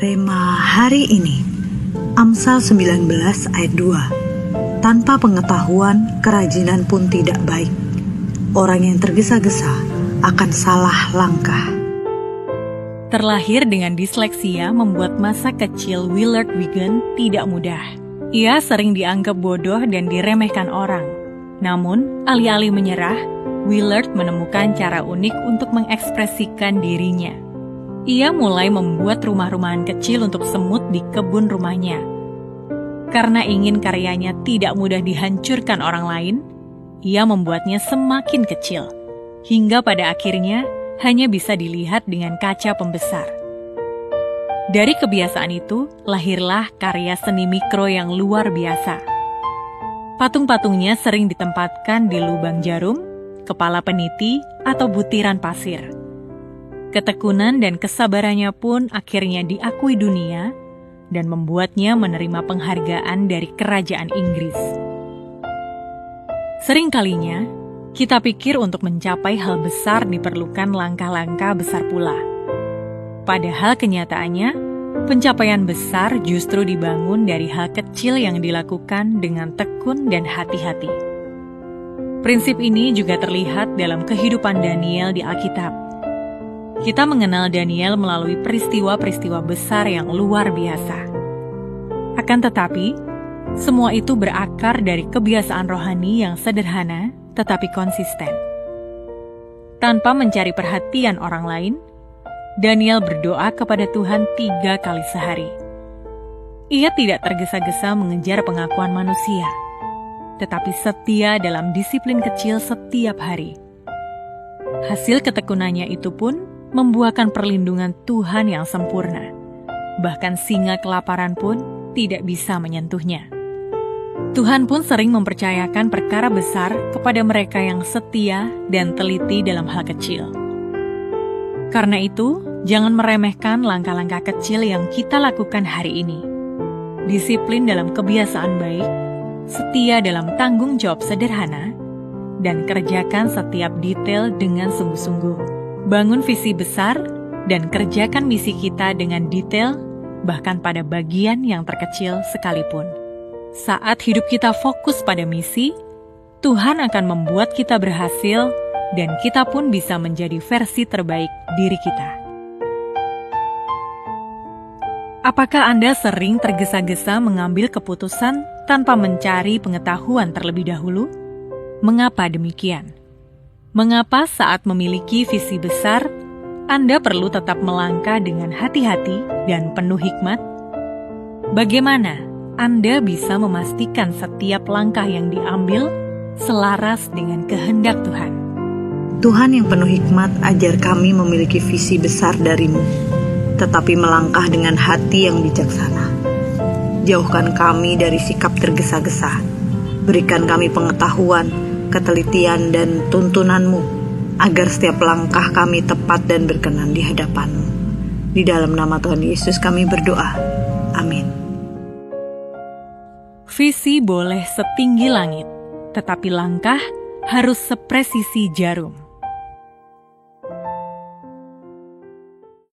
Rema hari ini, Amsal 19 ayat 2. Tanpa pengetahuan, kerajinan pun tidak baik. Orang yang tergesa-gesa akan salah langkah. Terlahir dengan disleksia membuat masa kecil Willard Wigan tidak mudah. Ia sering dianggap bodoh dan diremehkan orang. Namun, alih-alih menyerah, Willard menemukan cara unik untuk mengekspresikan dirinya. Ia mulai membuat rumah-rumahan kecil untuk semut di kebun rumahnya. Karena ingin karyanya tidak mudah dihancurkan orang lain, ia membuatnya semakin kecil, hingga pada akhirnya hanya bisa dilihat dengan kaca pembesar. Dari kebiasaan itu, lahirlah karya seni mikro yang luar biasa. Patung-patungnya sering ditempatkan di lubang jarum, kepala peniti, atau butiran pasir. Ketekunan dan kesabarannya pun akhirnya diakui dunia dan membuatnya menerima penghargaan dari kerajaan Inggris. Seringkalinya, kita pikir untuk mencapai hal besar diperlukan langkah-langkah besar pula. Padahal kenyataannya, pencapaian besar justru dibangun dari hal kecil yang dilakukan dengan tekun dan hati-hati. Prinsip ini juga terlihat dalam kehidupan Daniel di Alkitab. Kita mengenal Daniel melalui peristiwa-peristiwa besar yang luar biasa. Akan tetapi, semua itu berakar dari kebiasaan rohani yang sederhana tetapi konsisten. Tanpa mencari perhatian orang lain, Daniel berdoa kepada Tuhan 3 kali sehari. Ia tidak tergesa-gesa mengejar pengakuan manusia, tetapi setia dalam disiplin kecil setiap hari. Hasil ketekunannya itu pun membuahkan perlindungan Tuhan yang sempurna. Bahkan singa kelaparan pun tidak bisa menyentuhnya. Tuhan pun sering mempercayakan perkara besar kepada mereka yang setia dan teliti dalam hal kecil. Karena itu, jangan meremehkan langkah-langkah kecil yang kita lakukan hari ini. Disiplin dalam kebiasaan baik, setia dalam tanggung jawab sederhana, dan kerjakan setiap detail dengan sungguh-sungguh. Bangun visi besar dan kerjakan misi kita dengan detail, bahkan pada bagian yang terkecil sekalipun. Saat hidup kita fokus pada misi, Tuhan akan membuat kita berhasil dan kita pun bisa menjadi versi terbaik diri kita. Apakah Anda sering tergesa-gesa mengambil keputusan tanpa mencari pengetahuan terlebih dahulu? Mengapa demikian? Mengapa saat memiliki visi besar, Anda perlu tetap melangkah dengan hati-hati dan penuh hikmat? Bagaimana Anda bisa memastikan setiap langkah yang diambil selaras dengan kehendak Tuhan? Tuhan yang penuh hikmat, ajar kami memiliki visi besar darimu, tetapi melangkah dengan hati yang bijaksana. Jauhkan kami dari sikap tergesa-gesa. Berikan kami pengetahuan, ketelitian dan tuntunanmu, agar setiap langkah kami tepat dan berkenan di hadapanmu. Di dalam nama Tuhan Yesus kami berdoa. Amin. Visi boleh setinggi langit, tetapi langkah harus sepresisi jarum.